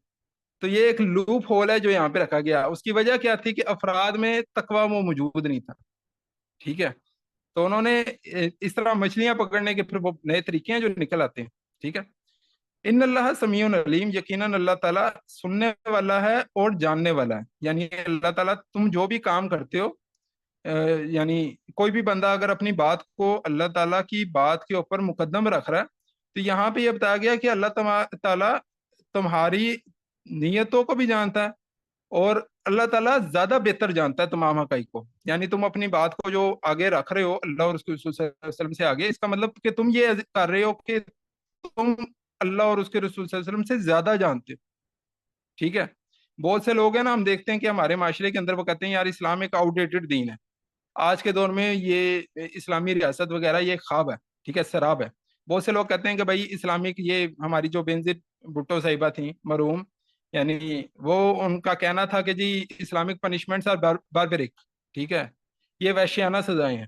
تو یہ ایک لوپ ہول ہے جو یہاں پہ رکھا گیا. اس کی وجہ کیا تھی کہ افراد میں تقوی وہ موجود نہیں تھا. ٹھیک ہے. تو انہوں نے اس طرح مچھلیاں پکڑنے کے پھر وہ نئے طریقے ہیں جو نکل آتے ہیں. ٹھیک ہے. ان اللہ سمیع علیم، یقیناً اللہ تعالیٰ سننے والا ہے اور جاننے والا ہے. یعنی اللہ تعالیٰ تم جو بھی کام کرتے ہو یعنی کوئی بھی بندہ اگر اپنی بات کو اللہ تعالیٰ کی بات کے اوپر مقدم رکھ رہا ہے تو یہاں پہ یہ بتایا گیا کہ اللہ تعالیٰ تمہاری نیتوں کو بھی جانتا ہے اور اللہ تعالیٰ زیادہ بہتر جانتا ہے تمام حقائق کو. یعنی تم اپنی بات کو جو آگے رکھ رہے ہو اللہ اور اس کے رسول صلی اللہ علیہ وسلم سے آگے، اس کا مطلب کہ تم یہ کر رہے ہو کہ تم اللہ اور اس کے رسول صلی اللہ علیہ وسلم سے زیادہ جانتے ہو. ٹھیک ہے. بہت سے لوگ ہیں نا، ہم دیکھتے ہیں کہ ہمارے معاشرے کے اندر وہ کہتے ہیں یار اسلام ایک آؤٹ ڈیٹڈ دین ہے، آج کے دور میں یہ اسلامی ریاست وغیرہ یہ خواب ہے. ٹھیک ہے، سراب ہے. بہت سے لوگ کہتے ہیں کہ بھائی اسلامک یہ ہماری جو بینظیر بھٹو صاحبہ تھیں مرحوم، یعنی وہ ان کا کہنا تھا کہ جی اسلامک پنشمنٹس آر باربرک. ٹھیک ہے، یہ وحشیانہ سزائیں ہیں.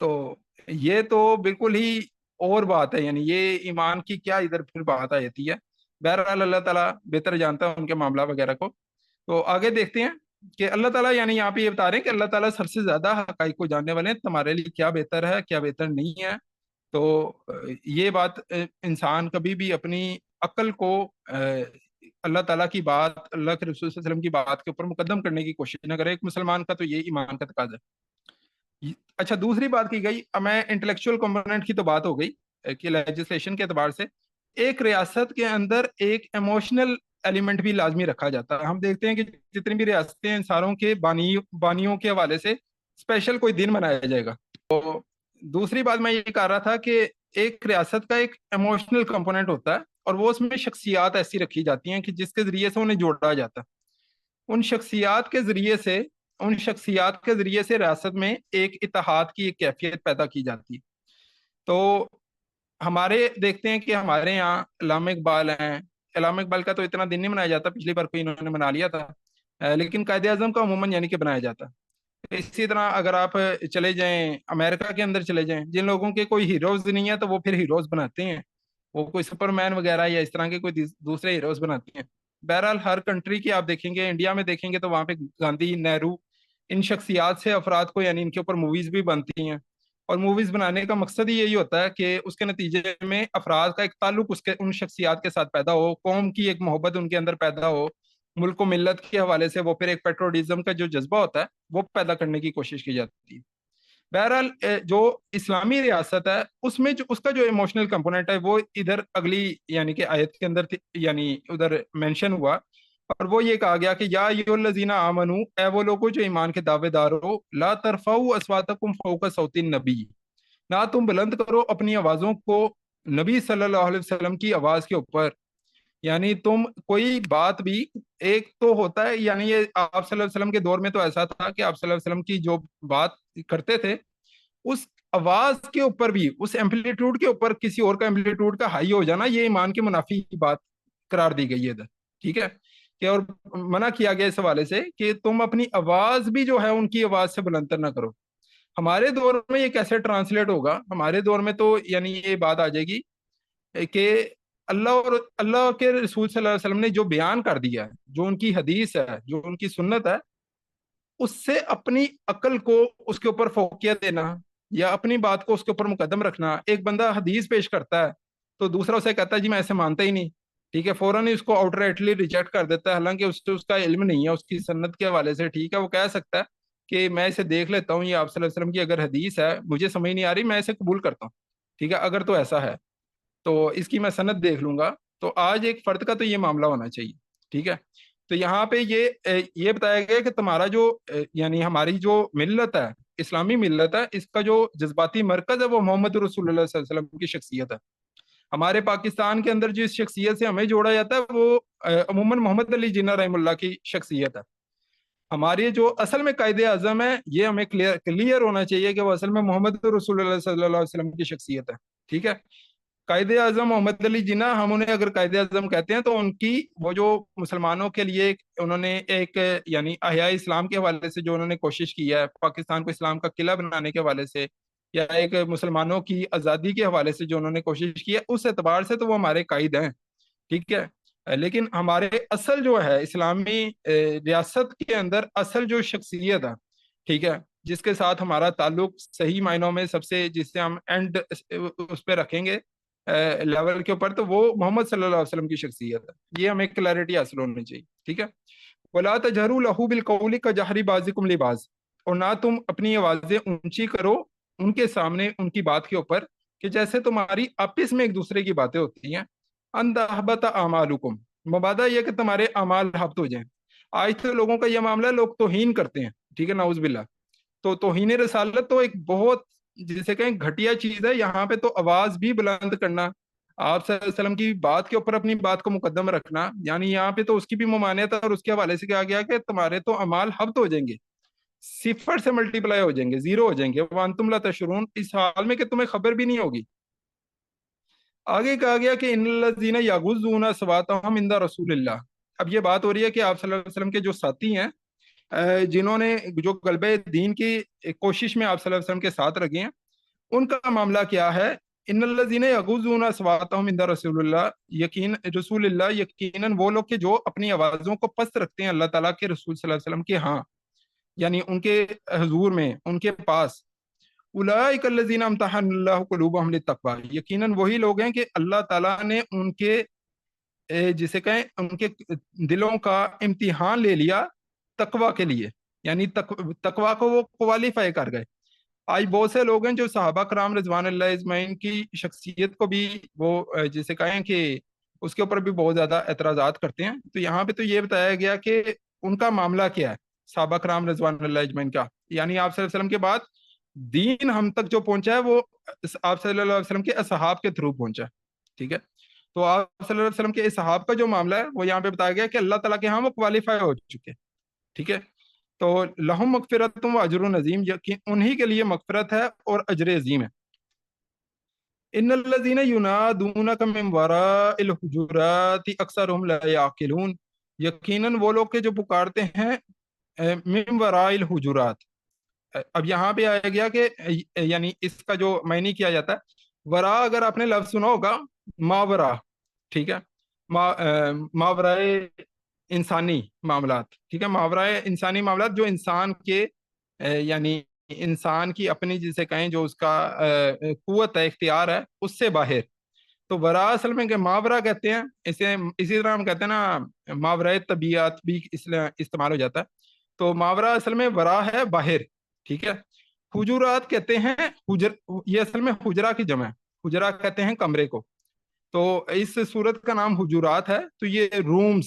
تو یہ تو بالکل ہی اور بات ہے، یعنی یہ ایمان کی کیا ادھر پھر بات آ جاتی ہے. بہرحال اللہ تعالیٰ بہتر جانتا ہے ان کے معاملہ وغیرہ کو. تو آگے دیکھتے ہیں کہ اللہ تعالیٰ یعنی یہاں پہ یہ بتا رہے ہیں کہ اللہ تعالیٰ سب سے زیادہ حقائق کو جاننے والے ہیں، تمہارے لیے کیا بہتر ہے کیا بہتر نہیں ہے. تو یہ بات انسان کبھی بھی اپنی عقل کو اللہ تعالیٰ کی بات، اللہ کے رسول صلی اللہ علیہ وسلم کی بات کے اوپر مقدم کرنے کی کوشش نہ کرے. ایک مسلمان کا تو یہ ایمان کا تقاضا ہے. اچھا، دوسری بات کی گئی، میں انٹلیکچوئل کمپوننٹ کی تو بات ہو گئی کہ لیجسلیشن کے اعتبار سے ایک ریاست کے اندر ایک ایموشنل ایلیمنٹ بھی لازمی رکھا جاتا ہے. ہم دیکھتے ہیں کہ جتنی بھی ریاستیں ہیں ساروں کے بانیوں کے حوالے سے اسپیشل کوئی دن منایا جائے گا. تو دوسری بات میں یہ کہہ رہا تھا کہ ایک ریاست کا ایک ایموشنل کمپوننٹ ہوتا ہے اور وہ اس میں شخصیات ایسی رکھی جاتی ہیں کہ جس کے ذریعے سے انہیں جوڑا جاتا ہے. ان شخصیات کے ذریعے سے ریاست میں ایک اتحاد کی ایک کیفیت پیدا کی جاتی ہے. تو ہمارے دیکھتے ہیں کہ ہمارے یہاں علامہ اقبال ہیں. علامہ اقبال کا تو اتنا دن نہیں منایا جاتا، پچھلی بار کوئی انہوں نے منا لیا تھا، لیکن قائد اعظم کا عموماً یعنی کہ بنایا جاتا. اسی طرح اگر آپ چلے جائیں امریکہ کے اندر چلے جائیں، جن لوگوں کے کوئی ہیروز نہیں ہے تو وہ پھر ہیروز بناتے ہیں، وہ کوئی سپر مین وغیرہ یا اس طرح کے کوئی دوسرے ہیروز بناتے ہیں. بہرحال ہر کنٹری کی آپ دیکھیں گے، انڈیا میں دیکھیں گے تو وہاں پہ گاندھی، نہرو، ان شخصیات سے افراد کو یعنی ان کے اوپر موویز بھی بنتی ہیں. اور موویز بنانے کا مقصد ہی یہی ہوتا ہے کہ اس کے نتیجے میں افراد کا ایک تعلق ان شخصیات کے ساتھ پیدا ہو، قوم کی ایک محبت ان کے اندر پیدا ہو، ملک و ملت کے حوالے سے وہ پھر ایک پیٹروڈزم کا جو جذبہ ہوتا ہے وہ پیدا کرنے کی کوشش کی جاتی ہے. بہرحال جو اسلامی ریاست ہے اس میں جو اس کا جو ایموشنل کمپوننٹ ہے وہ ادھر اگلی یعنی کہ آیت کے اندر یعنی ادھر مینشن ہوا، اور وہ یہ کہا گیا کہ یا ایھا آمنو، اے وہ لوگوں جو ایمان کے دعوے دار ہو، لا ترفعوا اصواتکم فوق صوت النبی، نہ تم بلند کرو اپنی آوازوں کو نبی صلی اللہ علیہ وسلم کی آواز کے اوپر. یعنی تم کوئی بات بھی، ایک تو ہوتا ہے، یعنی یہ آپ صلی اللہ علیہ وسلم کے دور میں تو ایسا تھا کہ آپ صلی اللہ علیہ وسلم کی جو بات کرتے تھے اس آواز کے اوپر بھی، اس ایمپلیٹیوڈ کے اوپر کسی اور کا ایمپلیٹیوڈ کا ہائی ہو جانا، یہ ایمان کے منافی کی بات قرار دی گئی ہے ادھر. ٹھیک ہے کہ اور منع کیا گیا اس حوالے سے کہ تم اپنی آواز بھی جو ہے ان کی آواز سے بلندتر نہ کرو. ہمارے دور میں یہ کیسے ٹرانسلیٹ ہوگا؟ ہمارے دور میں تو یعنی یہ بات آ جائے گی کہ اللہ کے رسول صلی اللہ علیہ وسلم نے جو بیان کر دیا ہے، جو ان کی حدیث ہے، جو ان کی سنت ہے، اس سے اپنی عقل کو اس کے اوپر فوقیت دینا یا اپنی بات کو اس کے اوپر مقدم رکھنا. ایک بندہ حدیث پیش کرتا ہے تو دوسرا اسے کہتا ہے جی میں ایسے مانتا ہی نہیں، ٹھیک ہے، فوراً ہی اس کو آؤٹ رائٹلی ریجیکٹ کر دیتا ہے، حالانکہ اس سے اس کا علم نہیں ہے اس کی سنت کے حوالے سے. ٹھیک ہے، وہ کہہ سکتا ہے کہ میں اسے دیکھ لیتا ہوں، یہ آپ صلی اللہ علیہ وسلم کی اگر حدیث ہے مجھے سمجھ نہیں آ رہی، میں اسے قبول کرتا ہوں، ٹھیک ہے، اگر تو ایسا ہے تو اس کی میں سند دیکھ لوں گا. تو آج ایک فرد کا تو یہ معاملہ ہونا چاہیے. ٹھیک ہے، تو یہاں پہ یہ بتایا گیا کہ تمہارا جو یعنی ہماری جو ملت ہے، اسلامی ملت ہے، اس کا جو جذباتی مرکز ہے وہ محمد رسول اللہ صلی اللہ علیہ وسلم کی شخصیت ہے. ہمارے پاکستان کے اندر جس شخصیت سے ہمیں جوڑا جاتا ہے وہ عموماً محمد علی جناح رحمہ اللہ کی شخصیت ہے. ہماری جو اصل میں قائد اعظم ہے یہ ہمیں کلیئر ہونا چاہیے کہ وہ اصل میں محمد رسول اللہ صلی اللہ علیہ وسلم کی شخصیت ہے. ٹھیک ہے، قائد اعظم محمد علی جناح، ہم انہیں اگر قائد اعظم کہتے ہیں تو ان کی وہ جو مسلمانوں کے لیے انہوں نے ایک یعنی احیاء اسلام کے حوالے سے جو انہوں نے کوشش کی ہے، پاکستان کو اسلام کا قلعہ بنانے کے حوالے سے، یا ایک مسلمانوں کی آزادی کے حوالے سے جو انہوں نے کوشش کی ہے، اس اعتبار سے تو وہ ہمارے قائد ہیں. ٹھیک ہے، لیکن ہمارے اصل جو ہے اسلامی ریاست کے اندر اصل جو شخصیت ہے، ٹھیک ہے، جس کے ساتھ ہمارا تعلق صحیح معنوں میں سب سے، جس سے ہم اینڈ اس پہ رکھیں گے لیول کے اوپر، تو وہ محمد صلی اللہ علیہ وسلم کی شخصیت ہے. یہ ہمیں کلیئرٹی حاصل ہونی چاہیے. ٹھیک ہے، وَلَا تَجْهَرُوا لَهُ بِالْقَوْلِ كَجَهْرِ بَعْضِكُمْ لِبَعْضٍ، اور نہ تم اپنی آوازیں اونچی کرو ان کے سامنے ان کی بات کے اوپر کہ جیسے تمہاری آپس میں ایک دوسرے کی باتیں ہوتی ہیں. أَن تَحْبَطَ أَعْمَالُكُمْ، مبادہ یہ کہ تمہارے اعمال حبط ہو جائیں. آج تو لوگوں کا یہ معاملہ ہے، لوگ توہین کرتے ہیں. ٹھیک ہے، نعوذ باللہ. تو توہین رسالت تو ایک بہت جسے کہیں گھٹیا چیز ہے. یہاں پہ تو آواز بھی بلند کرنا، آپ صلی اللہ علیہ وسلم کی بات کے اوپر اپنی بات کو مقدم رکھنا، یعنی یہاں پہ تو اس کی بھی ممانعت ہے، اور اس کے حوالے سے کہا گیا کہ تمہارے تو اعمال حبط ہو جائیں گے، صفر سے ملٹی پلائی ہو جائیں گے، زیرو ہو جائیں گے. وَأَنْتُمْ لَا تَشْعُرُونَ، اس حال میں کہ تمہیں خبر بھی نہیں ہوگی. آگے کہا گیا کہ ان الذین یغضون اصواتهم عند رسول اللہ. اب یہ بات ہو رہی ہے کہ آپ صلی اللہ علیہ وسلم کے جو ساتھی ہیں، جنہوں نے جو غلبہ دین کی کوشش میں آپ صلی اللہ علیہ وسلم کے ساتھ رکھے ہیں، ان کا معاملہ کیا ہے؟ ان الذین یغضون اصواتهم عند رسول اللہ، رسول اللہ، یقیناً وہ لوگ کہ جو اپنی آوازوں کو پست رکھتے ہیں اللہ تعالیٰ کے رسول صلی اللہ علیہ وسلم کے ہاں، یعنی ان کے حضور میں، ان کے پاس. اولئک الذین امتحن اللہ قلوبہم للتقوی، یقیناً وہی لوگ ہیں کہ اللہ تعالیٰ نے ان کے جسے کہیں ان کے دلوں کا امتحان لے لیا تقوی کے لیے، یعنی تقوی کو وہ کوالیفائی کر گئے. آج بہت سے لوگ ہیں جو صحابہ کرام رضوان اللہ اجمعین کی شخصیت کو بھی وہ جسے کہیں کہ اس کے اوپر بھی بہت زیادہ اعتراضات کرتے ہیں. تو یہاں پہ تو یہ بتایا گیا کہ ان کا معاملہ کیا ہے، صحابہ کرام رضوان اللہ اجمعین کا، یعنی آپ صلی اللہ علیہ وسلم کے بعد دین ہم تک جو پہنچا ہے وہ آپ صلی اللہ علیہ وسلم کے اصحاب کے تھرو پہنچا. ٹھیک ہے، تو آپ صلی اللہ علیہ وسلم کے اصحاب کا جو معاملہ ہے وہ یہاں پہ بتایا گیا کہ اللہ تعالیٰ کے ہاں وہ کوالیفائی ہو چکے. ٹھیک ہے، تو لہم مغفرت و اجر عظیم، یقین انہی کے لیے مغفرت ہے اور اجر عظیم ہے. ان الذین ینادونک من وراء الحجرات اکثرهم لا یعقلون، یقیناً وہ لوگ کے جو پکارتے ہیں من وراء الحجرات. اب یہاں پہ آیا گیا کہ یعنی اس کا جو معنی کیا جاتا ہے، ورا اگر آپ نے لفظ سنا ہوگا ماورا، ٹھیک ہے، ماورائے انسانی معاملات. ٹھیک ہے، ماورائے انسانی معاملات جو انسان کے یعنی انسان کی اپنی جسے کہیں جو اس کا قوت ہے، اختیار ہے، اس سے باہر. تو ورا اصل میں کہ ماورا کہتے ہیں اسے، اسی طرح ہم کہتے ہیں نا ماورائے طبیعت بھی اس لیے استعمال ہو جاتا ہے. تو ماورا اصل میں ورا ہے باہر. ٹھیک ہے، حجرات کہتے ہیں یہ اصل میں حجرہ کی جمع ہے، حجرہ کہتے ہیں کمرے کو. تو اس صورت کا نام حجرات ہے. تو یہ رومز،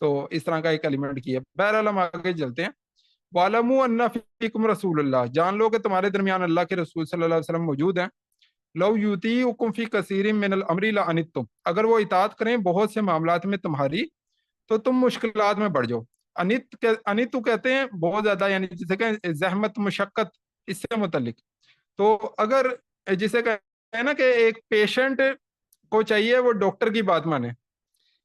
تو اس طرح کا ایک ایلیمنٹ کیا. بہرحال ہم آگے چلتے ہیں. وَعْلَمُوا أَنَّ فِيكُمْ رَسُولَ اللَّهِ, جان لو کہ تمہارے درمیان اللہ کے رسول صلی اللہ علیہ وسلم موجود ہیں. لَوْ يُطِيعُكُمْ فِي كَثِيرٍ مِّنَ الْأَمْرِ لَعَنِتُّمْ, اگر وہ اطاعت کریں بہت سے معاملات میں تمہاری تو تم مشکلات میں پڑ جاؤ. انیتو کہتے ہیں بہت زیادہ, یعنی جسے کہیں زحمت مشقت, اس سے متعلق. تو اگر جسے کہیں نا کہ ایک پیشنٹ کو چاہیے وہ ڈاکٹر کی بات مانے,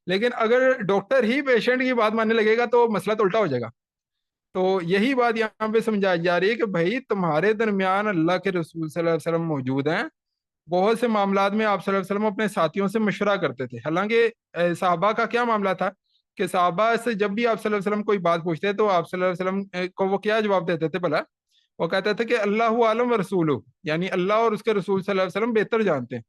لیکن اگر ڈاکٹر ہی پیشنٹ کی بات ماننے لگے گا تو مسئلہ تو الٹا ہو جائے گا. تو یہی بات یہاں پہ سمجھائی جا رہی ہے کہ بھائی تمہارے درمیان اللہ کے رسول صلی اللہ علیہ وسلم موجود ہیں. بہت سے معاملات میں آپ صلی اللہ علیہ وسلم اپنے ساتھیوں سے مشورہ کرتے تھے. حالانکہ صحابہ کا کیا معاملہ تھا کہ صحابہ سے جب بھی آپ صلی اللہ علیہ وسلم کوئی بات پوچھتے تو آپ صلی اللہ علیہ وسلم کو وہ کیا جواب دیتے تھے بھلا؟ وہ کہتے تھے کہ اللہ عالم و رسول, یعنی اللہ اور اس کے رسول صلی اللہ علیہ وسلم بہتر جانتے ہیں.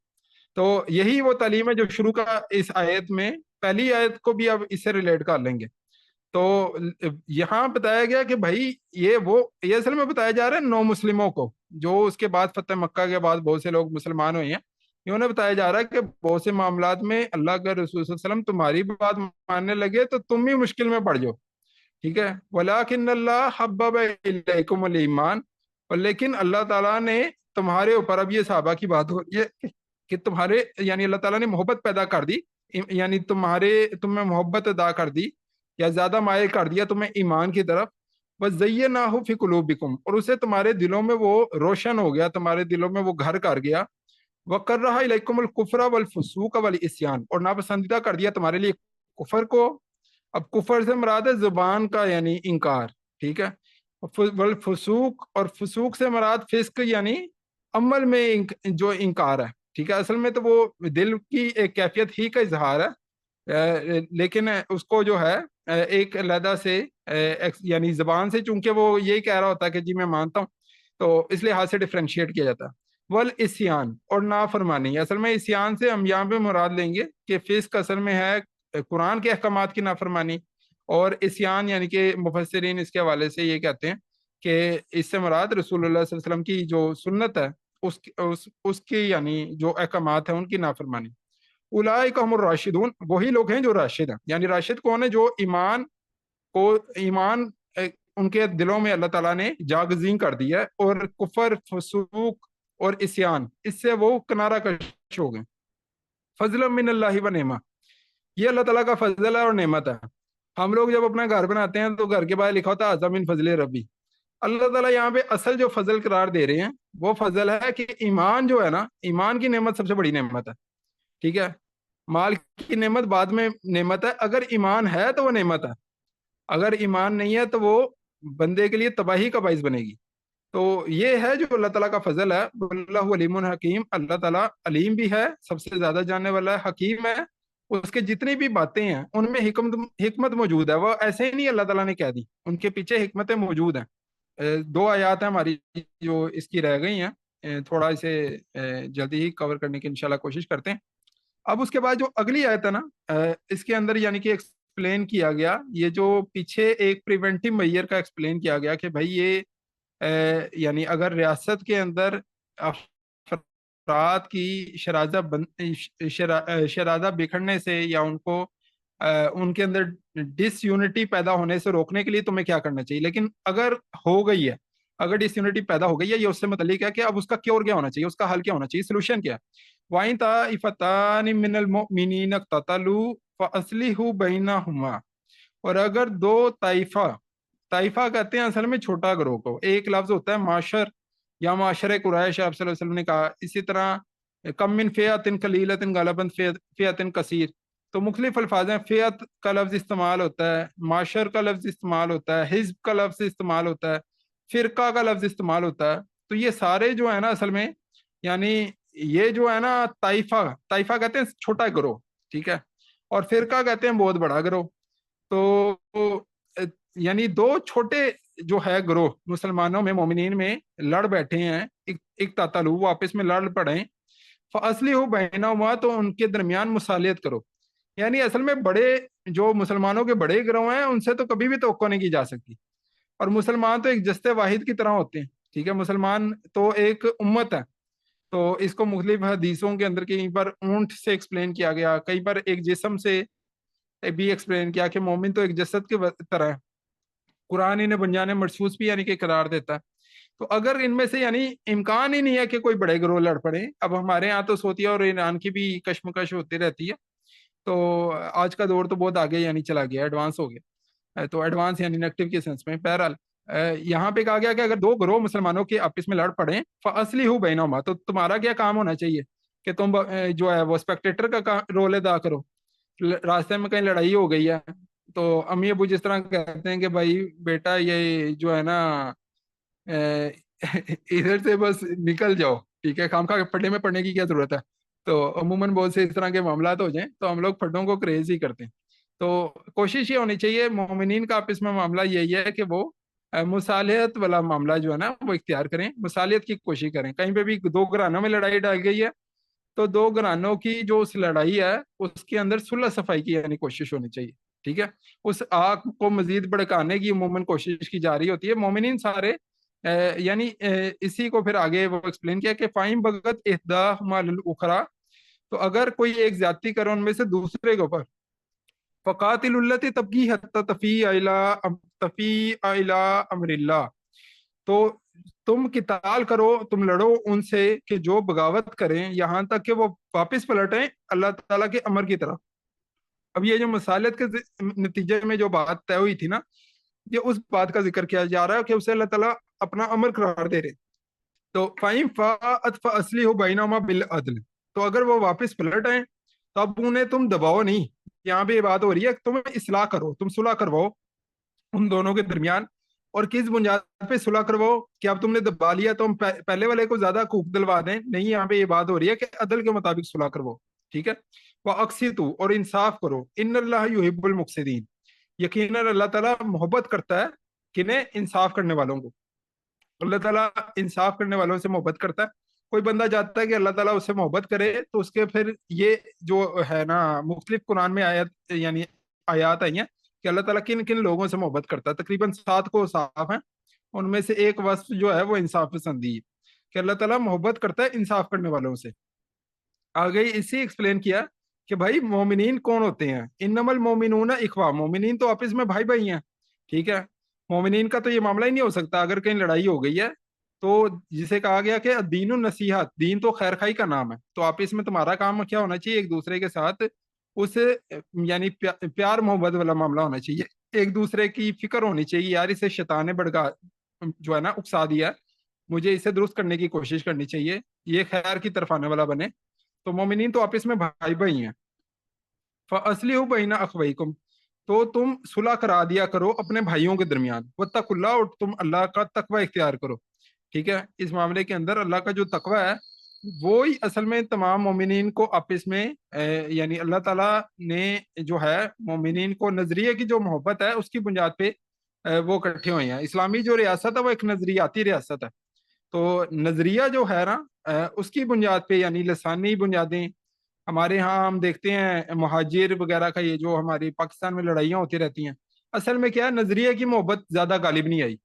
تو یہی وہ تعلیم ہے جو شروع کا اس آیت میں, پہلی آیت کو بھی اب اس سے ریلیٹ کر لیں گے. تو یہاں بتایا گیا کہ بھائی یہ اصل میں بتایا جا رہا ہے نو مسلموں کو, جو اس کے بعد فتح مکہ کے بعد بہت سے لوگ مسلمان ہوئے ہیں. انہیں بتایا جا رہا ہے کہ بہت سے معاملات میں اللہ کے رسول صلی اللہ علیہ وسلم تمہاری بات ماننے لگے تو تم بھی مشکل میں پڑ جاؤ. ٹھیک ہے. وَلَٰكِنَّ اللَّهَ حَبَّبَ إِلَيْكُمُ الْإِيمَانَ, اور لیکن اللہ تعالیٰ نے تمہارے اوپر, اب یہ صحابہ کی بات ہو رہی ہے کہ تمہارے, یعنی اللہ تعالیٰ نے محبت پیدا کر دی, یعنی تمہیں محبت ادا کر دی یا زیادہ مائل کر دیا تمہیں ایمان کی طرف. وَزَيَّنَاهُ فِي قُلُوبِكُمْ, اور اسے تمہارے دلوں میں وہ روشن ہو گیا, تمہارے دلوں میں وہ گھر کر گیا. وَكَرَّهَ إِلَيْكُمُ الْكُفْرَ وَالْفُسُوقَ وَالْعِصْيَانَ, اور ناپسندیدہ کر دیا تمہارے لیے کفر کو. اب کفر سے مراد ہے زبان کا یعنی انکار. ٹھیک ہے. والفسوق, اور فسوق سے مراد فسق یعنی عمل میں جو انکار ہے. ٹھیک ہے. اصل میں تو وہ دل کی ایک کیفیت ہی کا اظہار ہے, لیکن اس کو جو ہے ایک علیحدہ سے یعنی زبان سے چونکہ وہ یہی کہہ رہا ہوتا ہے کہ جی میں مانتا ہوں, تو اس لحاظ سے ڈفرینشیٹ کیا جاتا ہے. والعصیان, اور نافرمانی. اصل میں عصیان سے ہم یہاں پہ مراد لیں گے کہ فسق اصل میں ہے قرآن کے احکامات کی نافرمانی, اور عصیان یعنی کہ مفسرین اس کے حوالے سے یہ کہتے ہیں کہ اس سے مراد رسول اللہ صلی اللہ علیہ وسلم کی جو سنت ہے اس کی یعنی جو احکامات ہیں ان کی نافرمانی. اولئک هم الراشدون, وہی لوگ ہیں جو راشد ہیں. یعنی راشد کون ہے؟ جو ایمان ان کے دلوں میں اللہ تعالیٰ نے جاگزین کر دیا ہے, اور کفر فسوق اور عصیان اس سے وہ کنارہ کش ہو گئے. فضل من اللہ و نعمہ, یہ اللہ تعالیٰ کا فضل ہے اور نعمت ہے. ہم لوگ جب اپنا گھر بناتے ہیں تو گھر کے باہر لکھا ہوتا ہے ھذا من فضل ربی. اللہ تعالیٰ یہاں پہ اصل جو فضل قرار دے رہے ہیں وہ فضل ہے کہ ایمان جو ہے نا, ایمان کی نعمت سب سے بڑی نعمت ہے. ٹھیک ہے. مال کی نعمت بعد میں نعمت ہے. اگر ایمان ہے تو وہ نعمت ہے, اگر ایمان نہیں ہے تو وہ بندے کے لیے تباہی کا باعث بنے گی. تو یہ ہے جو اللہ تعالیٰ کا فضل ہے. اللہ علیم حکیم, اللہ تعالیٰ علیم بھی ہے, سب سے زیادہ جاننے والا ہے, حکیم ہے. اس کے جتنی بھی باتیں ہیں ان میں حکمت موجود ہے. وہ ایسے ہی نہیں اللہ تعالیٰ نے کہہ دی, ان کے پیچھے حکمتیں موجود ہیں. 2 آیات ہیں ہماری جو اس کی رہ گئی ہیں, تھوڑا اسے جلدی ہی کور کرنے کی انشاءاللہ کوشش کرتے ہیں. اب اس کے بعد جو اگلی آیت ہے نا, اس کے اندر یعنی کہ ایکسپلین کیا گیا یہ جو پیچھے ایک پریونٹیو میئر کا ایکسپلین کیا گیا کہ بھائی یہ یعنی اگر ریاست کے اندر افراد کی شرازہ بکھرنے سے یا ان کو ان کے اندر ڈس یونٹی پیدا ہونے سے روکنے کے لیے تمہیں کیا کرنا چاہیے. لیکن اگر ہو گئی ہے, اگر ڈس یونٹی پیدا ہو گئی ہے, یہ اس سے متعلق ہے کہ اب اس کا کیور کیا ہونا چاہیے, اس کا حل کیا ہونا چاہیے, سلوشن کیا ہے. وَإِن طَائِفَتَانِ مِنَ الْمُؤْمِنِينَ اقْتَتَلُوا فَأَصْلِحُوا بَيْنَهُمَا, اور اگر 2 طائفہ کہتے ہیں اصل میں چھوٹا گروہ کو. ایک لفظ ہوتا ہے معاشر یا معاشر قریش, آپ صلی اللہ علیہ وسلم نے کہا. اسی طرح کم من فئۃ قلیلۃ غلبت فئۃ کثیر, تو مختلف الفاظ ہیں. فئت کا لفظ استعمال ہوتا ہے, معاشر کا لفظ استعمال ہوتا ہے, حزب کا لفظ استعمال ہوتا ہے, فرقہ کا لفظ استعمال ہوتا ہے. تو یہ سارے جو ہے نا اصل میں یعنی یہ جو ہے نا طائفہ کہتے ہیں چھوٹا گروہ. ٹھیک ہے. اور فرقہ کہتے ہیں بہت بڑا گروہ. تو یعنی 2 چھوٹے جو ہے گروہ مسلمانوں میں, مومنین میں لڑ بیٹھے ہیں, اقتتلوا وہ آپس میں لڑ پڑے. فاصلحوا بینہما, تو ان کے درمیان مصالحت کرو. یعنی اصل میں بڑے جو مسلمانوں کے بڑے گروہ ہیں ان سے تو کبھی بھی توقع نہیں کی جا سکتی, اور مسلمان تو ایک جستے واحد کی طرح ہوتے ہیں. ٹھیک ہے. مسلمان تو ایک امت ہے. تو اس کو مختلف حدیثوں کے اندر کہیں پر اونٹ سے ایکسپلین کیا گیا, کہیں پر ایک جسم سے, بھی ایکسپلین کیا کہ مومن تو ایک جسد کے طرح ہے، قرآن انہیں بنجانے مرسوس بھی یعنی کہ قرار دیتا ہے. تو اگر ان میں سے یعنی امکان ہی نہیں ہے کہ کوئی بڑے گروہ لڑ پڑے. اب ہمارے یہاں تو سعودیہ اور ایران کی بھی کشمکش ہوتی رہتی ہے، تو آج کا دور تو بہت آگے یعنی چلا گیا، ایڈوانس ہو گیا. تو ایڈوانس یعنی نیگیٹو کے سینس میں. بہرحال یہاں پہ کہا گیا کہ اگر دو گروہ مسلمانوں کے آپس میں لڑ پڑیں فاصلحوا بینہما، تو تمہارا کیا کام ہونا چاہیے کہ تم جو ہے وہ اسپیکٹیٹر کا رول ادا کرو. راستے میں کہیں لڑائی ہو گئی ہے تو امی ابو جس طرح کہتے ہیں کہ بھائی بیٹا یہ جو ہے نا ادھر سے بس نکل جاؤ، ٹھیک ہے، خام خواہ پڑھنے میں پڑھنے کی کیا ضرورت ہے. تو عموماً بہت سے اس طرح کے معاملات ہو جائیں تو ہم لوگ پھڈوں کو کریز ہی کرتے ہیں. تو کوشش یہ ہونی چاہیے مومنین کا آپس میں معاملہ یہی ہے کہ وہ مصالحت والا معاملہ جو ہے نا وہ اختیار کریں، مصالحت کی کوشش کریں. کہیں پہ بھی دو گھرانوں میں لڑائی ڈال گئی ہے تو دو گھرانوں کی جو اس لڑائی ہے اس کے اندر صلح صفائی کی یعنی کوشش ہونی چاہیے، ٹھیک ہے. اس آگ کو مزید بھڑکانے کی عموماً کوشش کی جا رہی ہوتی ہے. مومنین سارے یعنی اسی کو پھر آگے وہ ایکسپلین کیا کہ فائم بغت احداہما الاخری، تو اگر کوئی ایک زیادتی کرے ان میں سے دوسرے کے اوپر، فقاتل التی تبغی حتی تفیء الی امر اللہ، تو تم قتال کرو، تم لڑو ان سے کہ جو بغاوت کریں یہاں تک کہ وہ واپس پلٹیں اللہ تعالیٰ کے امر کی طرف. اب یہ جو مصالحت کے نتیجے میں جو بات طے ہوئی تھی نا، یہ اس بات کا ذکر کیا جا رہا ہے کہ اسے اللہ تعالیٰ اپنا امر قرار دے رہے. تو فَإِن فَاءَتْ فَأَصْلِحُوا بَيْنَهُمَا بِالْعَدْلِ، تو اگر وہ واپس پلٹ آئیں تو اب انہیں تم دباؤ نہیں. یہاں پہ یہ بات ہو رہی ہے کہ تم اصلاح کرو، تم صلح کرواؤ ان دونوں کے درمیان. اور کس بنیاد پہ صلح کرواؤ کہ اب تم نے دبا لیا تو ہم پہلے والے کو زیادہ خوب دلوا دیں؟ نہیں، یہاں پہ یہ بات ہو رہی ہے کہ عدل کے مطابق صلح کرواؤ، ٹھیک ہے. وَأَقْسِطُوا، اور انصاف کرو. ان اللہ یحب المقسطین، یقیناً اللہ تعالیٰ محبت کرتا ہے کنہیں؟ انصاف کرنے والوں کو. اللہ تعالیٰ انصاف کرنے والوں سے محبت کرتا ہے. کوئی بندہ جاتا ہے کہ اللہ تعالیٰ اس سے محبت کرے تو اس کے پھر یہ جو ہے نا مختلف قرآن میں آیت یعنی آیات آئی ہیں کہ اللہ تعالیٰ کن کن لوگوں سے محبت کرتا ہے. تقریباً 7 کو صاف ہیں، ان میں سے ایک وصف جو ہے وہ انصاف پسندی ہے کہ اللہ تعالیٰ محبت کرتا ہے انصاف کرنے والوں سے. آگے اسی ایکسپلین کیا کہ بھائی مومنین کون ہوتے ہیں؟ انما المومنون اخوہ، مومنین تو آپس میں بھائی بھائی ہیں، ٹھیک ہے. مومنین کا تو یہ معاملہ ہی نہیں ہو سکتا اگر کہیں لڑائی ہو گئی ہے تو جسے کہا گیا کہ دین النصیحت، دین تو خیر خائی کا نام ہے. تو آپس میں تمہارا کام کیا ہونا چاہیے؟ ایک دوسرے کے ساتھ اس یعنی پیار محبت والا معاملہ ہونا چاہیے، ایک دوسرے کی فکر ہونی چاہیے. یار اسے شیطان نے بڑھگا جو ہے نا اکسا دیا، مجھے اسے درست کرنے کی کوشش کرنی چاہیے، یہ خیر کی طرف آنے والا بنے. تو مومنین تو آپس میں بھائی بھائی ہیں. فَأَصْلِحُوا بَيْنَ أَخْوَيْكُمْ، تو تم صلح کرا دیا کرو اپنے بھائیوں کے درمیان. وَاتَّقُوا اللَّهَ، اور تم اللہ کا تقوی اختیار کرو، ٹھیک ہے. اس معاملے کے اندر اللہ کا جو تقوی ہے وہی اصل میں تمام مومنین کو آپس میں یعنی اللہ تعالیٰ نے جو ہے مومنین کو نظریے کی جو محبت ہے اس کی بنیاد پہ وہ اکٹھے ہوئے ہیں. اسلامی جو ریاست ہے وہ ایک نظریاتی ریاست ہے. تو نظریہ جو ہے نا اس کی بنیاد پہ یعنی لسانی بنیادیں، ہمارے ہاں ہم دیکھتے ہیں مہاجر وغیرہ کا یہ جو ہماری پاکستان میں لڑائیاں ہوتی رہتی ہیں، اصل میں کیا ہے نظریے کی محبت زیادہ غالب نہیں آئی.